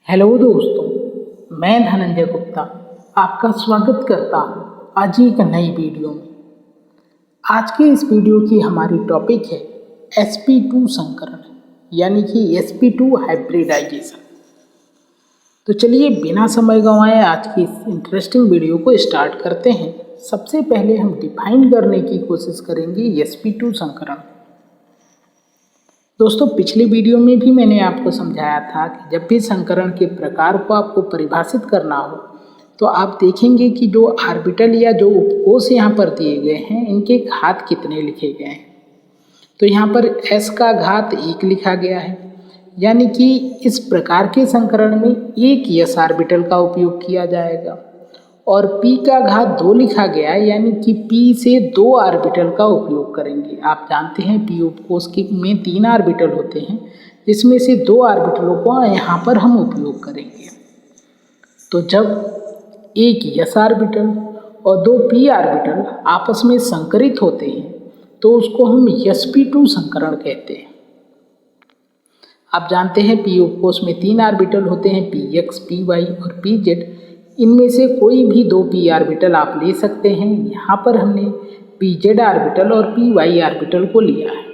Hello दोस्तों, मैं धनंजय गुप्ता आपका स्वागत करता हूं आज एक नई वीडियो में। आज के इस वीडियो की हमारी टॉपिक है sp2 संकरण यानी कि sp2 हाइब्रिडाइजेशन। तो चलिए बिना समय गंवाए आज की इस इंटरेस्टिंग वीडियो को स्टार्ट करते हैं। सबसे पहले हम डिफाइन करने की कोशिश करेंगे sp2 संकरण। दोस्तों, पिछली वीडियो में भी मैंने आपको समझाया था कि जब भी संकरण के प्रकार को आपको परिभाषित करना हो तो आप देखेंगे कि जो ऑर्बिटल या जो उपकोष यहाँ पर दिए गए हैं इनके घात कितने लिखे गए हैं। तो यहाँ पर s का घात 1 लिखा गया है, यानी कि इस प्रकार के संकरण में एक s ऑर्बिटल का उपयोग किया जाएगा। और p का घात 2 लिखा गया है, यानी कि p से 2 ऑर्बिटल का उपयोग करेंगे। आप जानते हैं p उपकोष में 3 ऑर्बिटल होते हैं, जिसमें से 2 ऑर्बिटलों को यहाँ पर हम उपयोग करेंगे। तो जब एक s ऑर्बिटल और 2 p ऑर्बिटल आपस में संकरित होते हैं तो उसको हम sp2 संकरण कहते हैं। आप जानते हैं p उपकोष में 3 ऑर्बिटल होते हैं, px, py और pz। इनमें से कोई भी 2 p ऑर्बिटल आप ले सकते हैं। यहाँ पर हमने pz ऑर्बिटल और py ऑर्बिटल को लिया है।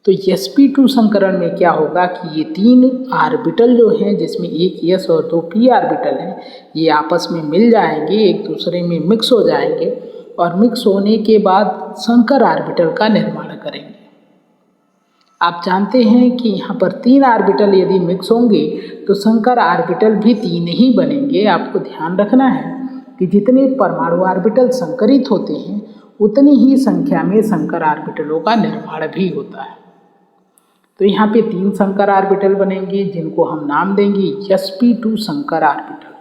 तो sp2 संकरण में क्या होगा कि ये 3 ऑर्बिटल जो हैं, जिसमें एक s और 2 p ऑर्बिटल हैं, ये आपस में मिल जाएंगे, एक दूसरे में मिक्स हो जाएंगे और मिक्स होने के बाद संकर ऑर्बिटल का निर्माण करेंगे। आप जानते हैं कि यहाँ पर 3 ऑर्बिटल यदि मिक्स होंगे तो संकर ऑर्बिटल भी 3 ही बनेंगे। आपको ध्यान रखना है कि जितने परमाणु ऑर्बिटल संकरित होते हैं उतनी ही संख्या में संकर ऑर्बिटलों का निर्माण भी होता है। तो यहाँ पे 3 संकर ऑर्बिटल बनेंगे, जिनको हम नाम देंगे sp2 संकर ऑर्बिटल।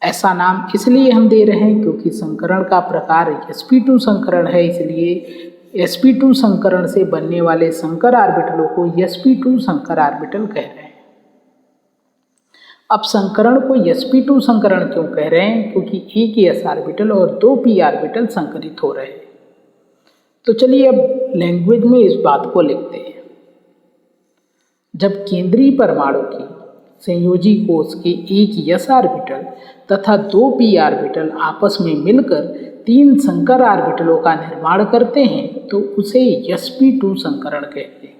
ऐसा नाम इसलिए हम दे रहे हैं क्योंकि संकरण का प्रकार sp2 संकरण है, इसलिए sp2 संकरण से बनने वाले संकर ऑर्बिटलों को sp2 संकर ऑर्बिटल कह रहे हैं। अब संकरण को sp2 संकरण क्यों कह रहे हैं? क्योंकि एक s ऑर्बिटल और 2 p ऑर्बिटल संकरित हो रहे हैं। तो चलिए अब लैंग्वेज में इस बात को लिखते हैं। जब केंद्रीय परमाणु की संयोजी कोष के एक s ऑर्बिटल तथा 2 p ऑर्बिटल आपस में मिलकर 3 संकर ऑर्बिटलों का निर्माण करते हैं तो उसे sp2 संकरण कहते हैं।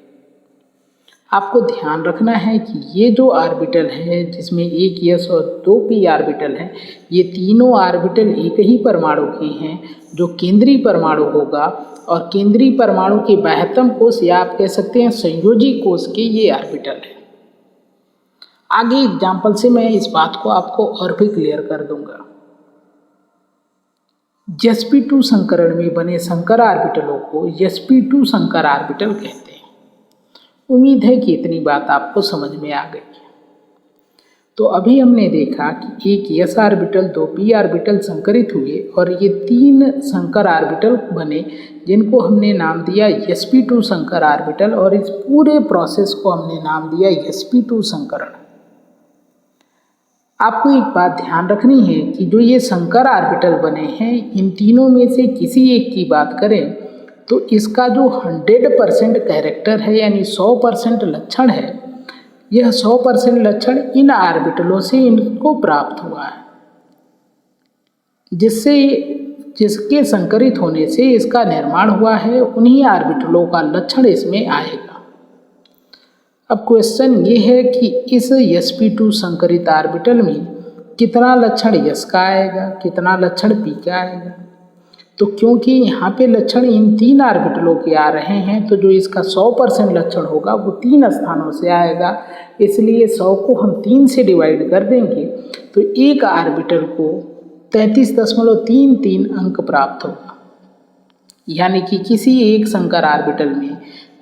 आपको ध्यान रखना है कि ये जो ऑर्बिटल है, जिसमें एक s और 2 p ऑर्बिटल हैं, ये तीनों ऑर्बिटल एक ही परमाणु के हैं जो केंद्रीय परमाणु होगा। और केंद्रीय परमाणु के बाह्यतम कोष या आप कह सकते हैं संयोजी कोष के ये ऑर्बिटल है। आगे एग्जाम्पल से मैं इस बात को आपको और भी क्लियर कर दूंगा। sp2 संकरण में बने संकर ऑर्बिटलों को sp2 संकर ऑर्बिटल कहते हैं। उम्मीद है कि इतनी बात आपको समझ में आ गई। तो अभी हमने देखा कि एक s ऑर्बिटल 2 p ऑर्बिटल संकरित हुए और ये 3 संकर ऑर्बिटल बने, जिनको हमने नाम दिया sp2 संकर ऑर्बिटल, और इस पूरे प्रोसेस को हमने नाम दिया sp2 संकरण। आपको एक बात ध्यान रखनी है कि जो ये संकर ऑर्बिटल बने हैं, इन तीनों में से किसी एक की बात करें तो इसका जो 100% कैरेक्टर है, यानी 100% लक्षण है, यह 100% लक्षण इन ऑर्बिटलों से इनको प्राप्त हुआ है, जिसके संकरित होने से इसका निर्माण हुआ है। उन्हीं ऑर्बिटलों का लक्षण इसमें आएगा। अब क्वेश्चन ये है कि इस sp2 संकरित ऑर्बिटल में कितना लक्षण s का आएगा, कितना लक्षण p का आएगा। तो क्योंकि यहाँ पे लक्षण इन 3 ऑर्बिटलों के आ रहे हैं, तो जो इसका 100% लक्षण होगा वो 3 स्थानों से आएगा, इसलिए 100 को हम 3 से डिवाइड कर देंगे तो एक ऑर्बिटल को 33.33 अंक प्राप्त होगा। यानी कि किसी एक संकर ऑर्बिटल में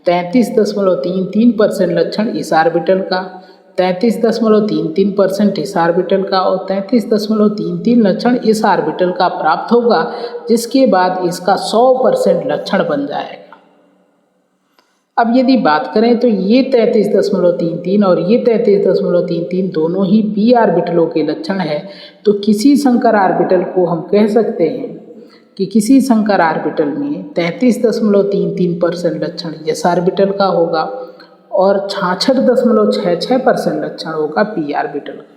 33.33% लक्षण इस ऑर्बिटल का, 33.33% इस ऑर्बिटल का और 33.33 लक्षण इस ऑर्बिटल का प्राप्त होगा, जिसके बाद इसका 100% लक्षण बन जाएगा। अब यदि बात करें तो ये 33.33 और ये 33.33 दोनों ही p ऑर्बिटलों के लक्षण है। तो किसी संकर ऑर्बिटल को हम कह सकते हैं कि किसी संकर ऑर्बिटल में 33.33% लक्षण s ऑर्बिटल का होगा और 66.66% लक्षण होगा p ऑर्बिटल का।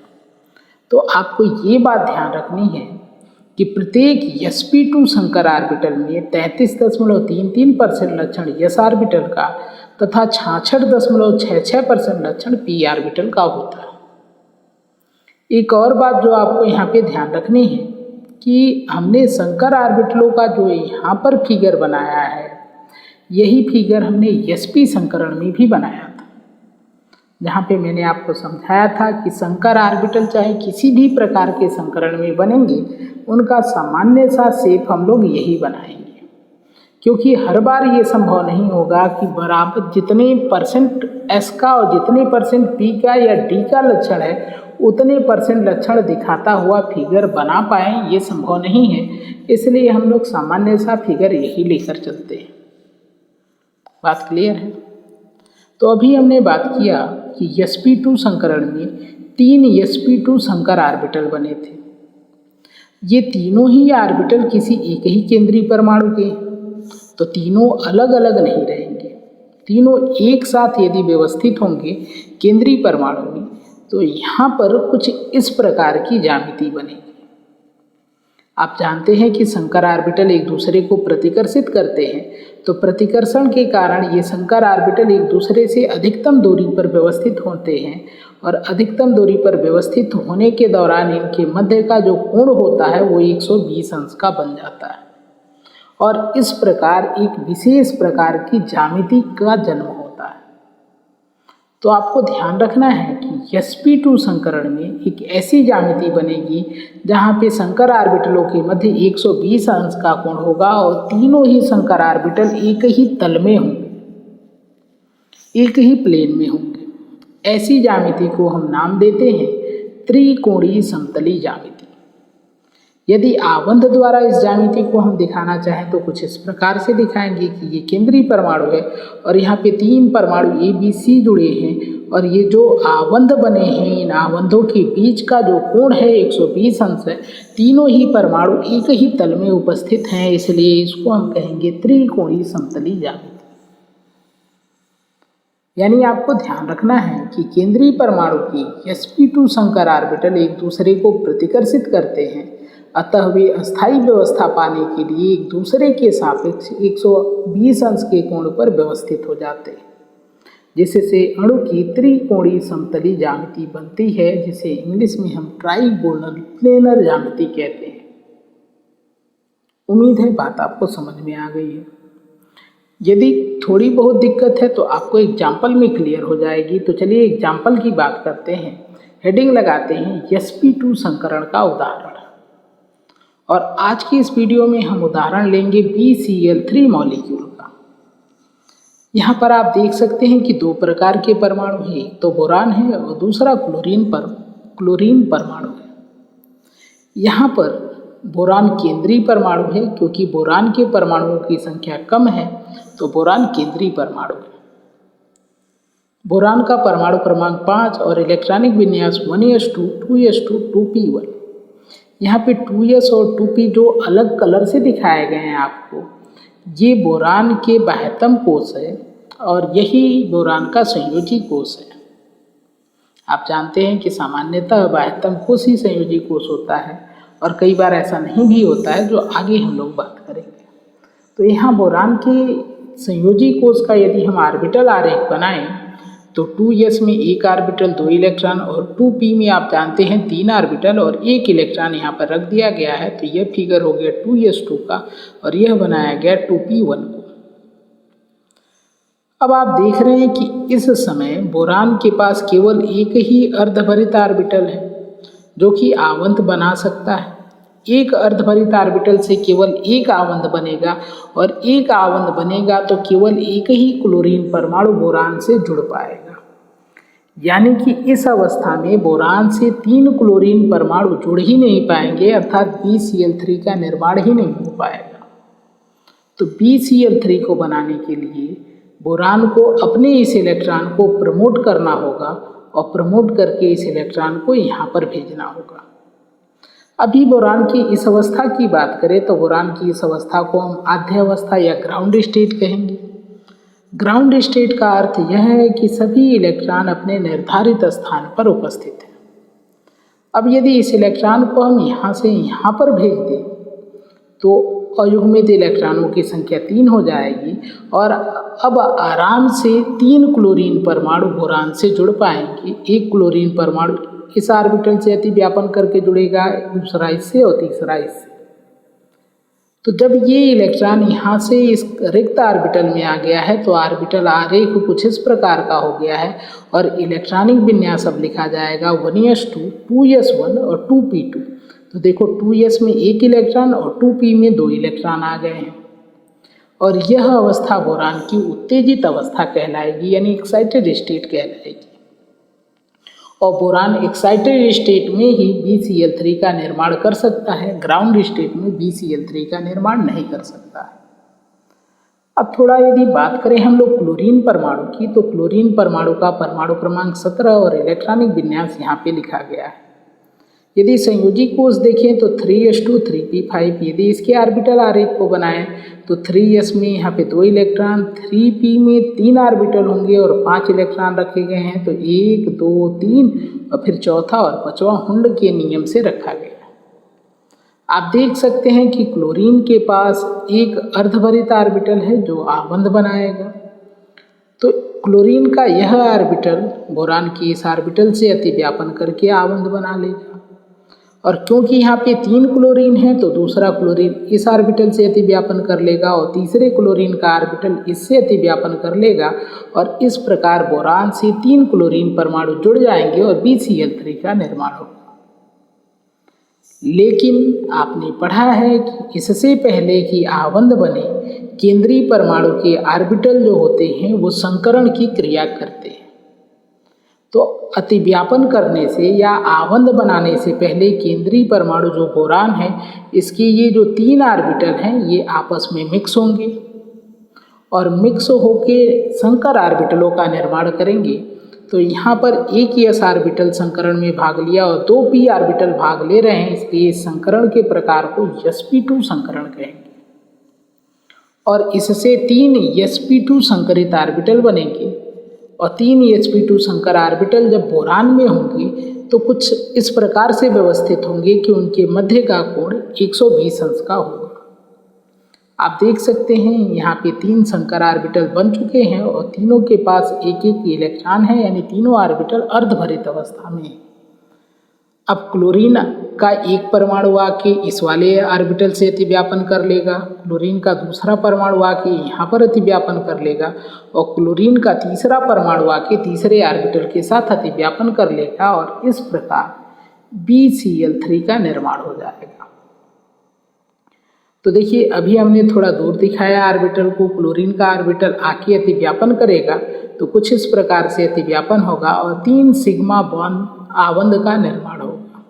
तो आपको ये बात ध्यान रखनी है कि प्रत्येक sp2 संकर ऑर्बिटल में 33.33% लक्षण s ऑर्बिटल का तथा 66.66% लक्षण p ऑर्बिटल का होता है। एक और बात जो आपको यहाँ पे ध्यान रखनी है कि हमने संकर ऑर्बिटलों का जो यहाँ पर फिगर बनाया है, यही फिगर हमने sp संकरण में भी बनाया था, जहाँ पे मैंने आपको समझाया था कि संकर ऑर्बिटल चाहे किसी भी प्रकार के संकरण में बनेंगे, उनका सामान्य सा शेप हम लोग यही बनाएंगे, क्योंकि हर बार ये संभव नहीं होगा कि बराबर जितने परसेंट s का और जितने परसेंट p का या d का लक्षण है उतने परसेंट लक्षण दिखाता हुआ फिगर बना पाएँ, ये संभव नहीं है। इसलिए हम लोग सामान्य सा फिगर यही लेकर चलते हैं। बात क्लियर है? तो अभी हमने बात किया कि sp2 संकरण में 3 sp2 संकर ऑर्बिटल बने थे। ये तीनों ही ऑर्बिटल किसी एक ही केंद्रीय परमाणु के, तो तीनों अलग अलग नहीं रहेंगे, तीनों एक साथ यदि व्यवस्थित होंगे केंद्रीय परमाणु में, तो यहाँ पर कुछ इस प्रकार की ज्यामिति बनेगी। आप जानते हैं कि संकर ऑर्बिटल एक दूसरे को प्रतिकर्षित करते हैं, तो प्रतिकर्षण के कारण ये संकर ऑर्बिटल एक दूसरे से अधिकतम दूरी पर व्यवस्थित होते हैं और अधिकतम दूरी पर व्यवस्थित होने के दौरान इनके मध्य का जो कोण होता है वो 120 अंश का बन जाता है और इस प्रकार एक विशेष प्रकार की ज्यामिति का जन्म होता है। तो आपको ध्यान रखना है कि sp2 संकरण में एक ऐसी ज्यामिति बनेगी जहाँ पे संकर ऑर्बिटलों के मध्य 120 अंश का कोण होगा और तीनों ही संकर ऑर्बिटल एक ही तल में होंगे, एक ही प्लेन में होंगे। ऐसी ज्यामिति को हम नाम देते हैं त्रिकोणीय समतली ज्यामिति। यदि आबंध द्वारा इस ज्यामिति को हम दिखाना चाहें तो कुछ इस प्रकार से दिखाएंगे कि ये केंद्रीय परमाणु है और यहाँ पे 3 परमाणु A, B, C जुड़े हैं और ये जो आबंध बने हैं, इन आबंधों के बीच का जो कोण है 120 अंश है। तीनों ही परमाणु एक ही तल में उपस्थित हैं, इसलिए इसको हम कहेंगे त्रिकोणीय समतली ज्यामिति। यानी आपको ध्यान रखना है कि केंद्रीय परमाणु की sp2 संकर ऑर्बिटल एक दूसरे को प्रतिकर्षित करते हैं, अतः वे अस्थायी व्यवस्था पाने के लिए एक दूसरे के सापेक्ष 120 अंश के कोण पर व्यवस्थित हो जाते हैं, जिससे अणु की त्रिकोणीय समतली ज्यामिति बनती है, जिसे इंग्लिश में हम ट्राइगोनल प्लेनर ज्यामिति कहते हैं। उम्मीद है बात आपको समझ में आ गई है। यदि थोड़ी बहुत दिक्कत है तो आपको एग्जाम्पल में क्लियर हो जाएगी। तो चलिए एग्जाम्पल की बात करते हैं। हेडिंग लगाते हैं sp2 संकरण का उदाहरण। और आज की इस वीडियो में हम उदाहरण लेंगे BCl3 मॉलिक्यूल का। यहाँ पर आप देख सकते हैं कि 2 प्रकार के परमाणु हैं, एक तो बोरान है और दूसरा क्लोरीन परमाणु है। यहाँ पर बोरान केंद्रीय परमाणु है, क्योंकि बोरान के परमाणुओं की संख्या कम है तो बोरान केंद्रीय परमाणु है। बोरान का परमाणु क्रमांक 5 और इलेक्ट्रॉनिक विन्यास 1s2 2s2 2p1। यहाँ पे 2s और 2p जो अलग कलर से दिखाए गए हैं आपको, ये बोरान के बाह्यतम कोश है और यही बोरान का संयोजी कोश है। आप जानते हैं कि सामान्यतः बाह्यतम कोश ही संयोजी कोश होता है और कई बार ऐसा नहीं भी होता है, जो आगे हम लोग बात करेंगे। तो यहाँ बोरान के संयोजी कोश का यदि हम ऑर्बिटल आरेख बनाएं तो 2s में 1 ऑर्बिटल 2 इलेक्ट्रॉन और 2p में आप जानते हैं 3 ऑर्बिटल और 1 इलेक्ट्रॉन यहाँ पर रख दिया गया है। तो यह फिगर हो गया 2s2 का और यह बनाया गया 2p1 को। अब आप देख रहे हैं कि इस समय बोरान के पास केवल एक ही अर्धभरित ऑर्बिटल है जो कि आवंत बना सकता है। एक अर्धभरित ऑर्बिटल से केवल एक आवंत बनेगा और एक आवंत बनेगा तो केवल एक ही क्लोरीन परमाणु बोरान से जुड़ पाएगा। यानी कि इस अवस्था में बोरान से 3 क्लोरीन परमाणु जुड़ ही नहीं पाएंगे, अर्थात BCl3 का निर्माण ही नहीं हो पाएगा। तो BCl3 को बनाने के लिए बोरान को अपने इस इलेक्ट्रॉन को प्रमोट करना होगा और प्रमोट करके इस इलेक्ट्रॉन को यहाँ पर भेजना होगा। अभी बोरान की इस अवस्था की बात करें तो बोरान की इस अवस्था को हम आध्य अवस्था या ग्राउंड स्टेट कहेंगे। ग्राउंड स्टेट का अर्थ यह है कि सभी इलेक्ट्रॉन अपने निर्धारित स्थान पर उपस्थित हैं। अब यदि इस इलेक्ट्रॉन को हम यहाँ से यहाँ पर भेज दें तो अयुग्मित इलेक्ट्रॉनों की संख्या 3 हो जाएगी और अब आराम से 3 क्लोरीन परमाणु बोरान से जुड़ पाएंगे। एक क्लोरीन परमाणु इस ऑर्बिटल से अतिव्यापन करके जुड़ेगा, दूसरा इससे और तीसरा इससे। तो जब ये इलेक्ट्रॉन यहाँ से इस रिक्त ऑर्बिटल में आ गया है तो ऑर्बिटल आरेख कुछ इस प्रकार का हो गया है और इलेक्ट्रॉनिक विन्यास अब लिखा जाएगा 1s2, 2s1 और 2p2। तो देखो 2s में एक इलेक्ट्रॉन और 2p में 2 इलेक्ट्रॉन आ गए हैं और यह अवस्था बोरान की उत्तेजित अवस्था कहलाएगी, यानी एक्साइटेड स्टेट कहलाएगी। और बोरान एक्साइटेड स्टेट में ही BCl3 का निर्माण कर सकता है, ग्राउंड स्टेट में BCl3 का निर्माण नहीं कर सकता है। अब थोड़ा यदि बात करें हम लोग क्लोरीन परमाणु की, तो क्लोरीन परमाणु का परमाणु क्रमांक 17 और इलेक्ट्रॉनिक विन्यास यहाँ पे लिखा गया है। यदि संयोजी कोष देखें तो 3s2, 3p5। यदि इसके ऑर्बिटल आरेख को बनाएं तो 3s में यहाँ पे 2 इलेक्ट्रॉन, 3p में 3 ऑर्बिटल होंगे और 5 इलेक्ट्रॉन रखे गए हैं। तो 1, 2, 3 और फिर चौथा और पांचवा हुंड के नियम से रखा गया। आप देख सकते हैं कि क्लोरीन के पास एक अर्धभरित ऑर्बिटल है जो आबंध बनाएगा। तो क्लोरीन का यह ऑर्बिटल बोरान की इस ऑर्बिटल से अतिव्यापन करके आबंध बना लेगा और क्योंकि यहाँ पे 3 क्लोरीन है तो दूसरा क्लोरीन इस ऑर्बिटल से अतिव्यापन कर लेगा और तीसरे क्लोरीन का ऑर्बिटल इससे अतिव्यापन कर लेगा और इस प्रकार बोरान से 3 क्लोरीन परमाणु जुड़ जाएंगे और BCl3 का निर्माण होगा। लेकिन आपने पढ़ा है कि इससे पहले कि आबंध बने केंद्रीय परमाणु के ऑर्बिटल जो होते हैं वो संकरण की क्रिया करते हैं। तो अतिव्यापन करने से या आबंध बनाने से पहले केंद्रीय परमाणु जो बोरान है इसके ये जो 3 ऑर्बिटल हैं ये आपस में मिक्स होंगे और मिक्स होके संकर ऑर्बिटलों का निर्माण करेंगे। तो यहाँ पर एक s ऑर्बिटल संकरण में भाग लिया और 2 p ऑर्बिटल भाग ले रहे हैं, इसलिए इस संकरण के प्रकार को sp2 संकरण कहेंगे और इससे 3 sp2 संकरित ऑर्बिटल बनेंगे और 3 sp2 संकर ऑर्बिटल जब बोरान में होंगे तो कुछ इस प्रकार से व्यवस्थित होंगे कि उनके मध्य का कोण 120 अंश का होगा। आप देख सकते हैं यहाँ पे 3 संकर ऑर्बिटल बन चुके हैं और तीनों के पास एक एक इलेक्ट्रॉन है, यानी तीनों ऑर्बिटल अर्धभरित अवस्था में है। अब क्लोरीन का एक परमाणु आके इस वाले ऑर्बिटल से अतिव्यापन कर लेगा, क्लोरीन का दूसरा परमाणु आके यहाँ पर अतिव्यापन कर लेगा और क्लोरीन का तीसरा परमाणु आके तीसरे ऑर्बिटल के साथ अतिव्यापन कर लेगा और इस प्रकार BCl3 का निर्माण हो जाएगा। तो देखिए अभी हमने थोड़ा दूर दिखाया ऑर्बिटल को, क्लोरीन का ऑर्बिटल आके अतिव्यापन करेगा तो कुछ इस प्रकार से अतिव्यापन होगा और 3 सिग्मा बॉन्ड आबंध का निर्माण होगा,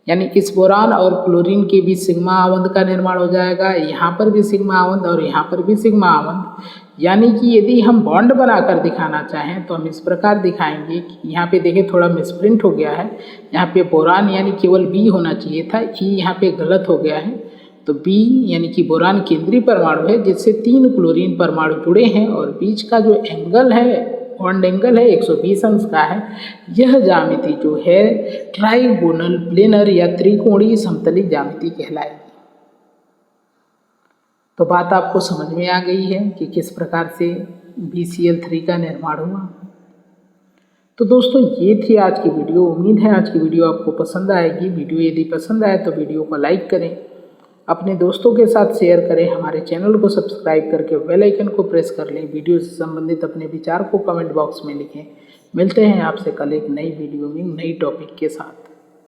यानी इस बोरान और क्लोरीन के बीच सिग्मा आबंध का निर्माण हो जाएगा। यहाँ पर भी सिग्मा आबंध और यहाँ पर भी सिग्मा आबंध। यानी कि यदि हम बॉन्ड बनाकर दिखाना चाहें तो हम इस प्रकार दिखाएंगे कि यहाँ पे देखिए थोड़ा मिसप्रिंट हो गया है, यहाँ पे बोरान यानी केवल B होना चाहिए था, E यहाँ पे गलत हो गया है। तो B यानी कि बोरान केंद्रीय परमाणु है जिससे 3 क्लोरीन परमाणु जुड़े हैं और बीच का जो एंगल है बॉन्ड एंगल है 120 अंश का है। यह ज्यामिति जो है ट्राइगोनल प्लेनर या त्रिकोणीय समतली ज्यामिति कहलाएगी। तो बात आपको समझ में आ गई है कि किस प्रकार से BCl3 का निर्माण हुआ। तो दोस्तों ये थी आज की वीडियो। उम्मीद है आज की वीडियो आपको पसंद आएगी। वीडियो यदि पसंद आए तो वीडियो को लाइक करें, अपने दोस्तों के साथ शेयर करें, हमारे चैनल को सब्सक्राइब करके बेल आइकन को प्रेस कर लें। वीडियो से संबंधित अपने विचार को कमेंट बॉक्स में लिखें। मिलते हैं आपसे कल एक नई वीडियो में नई टॉपिक के साथ।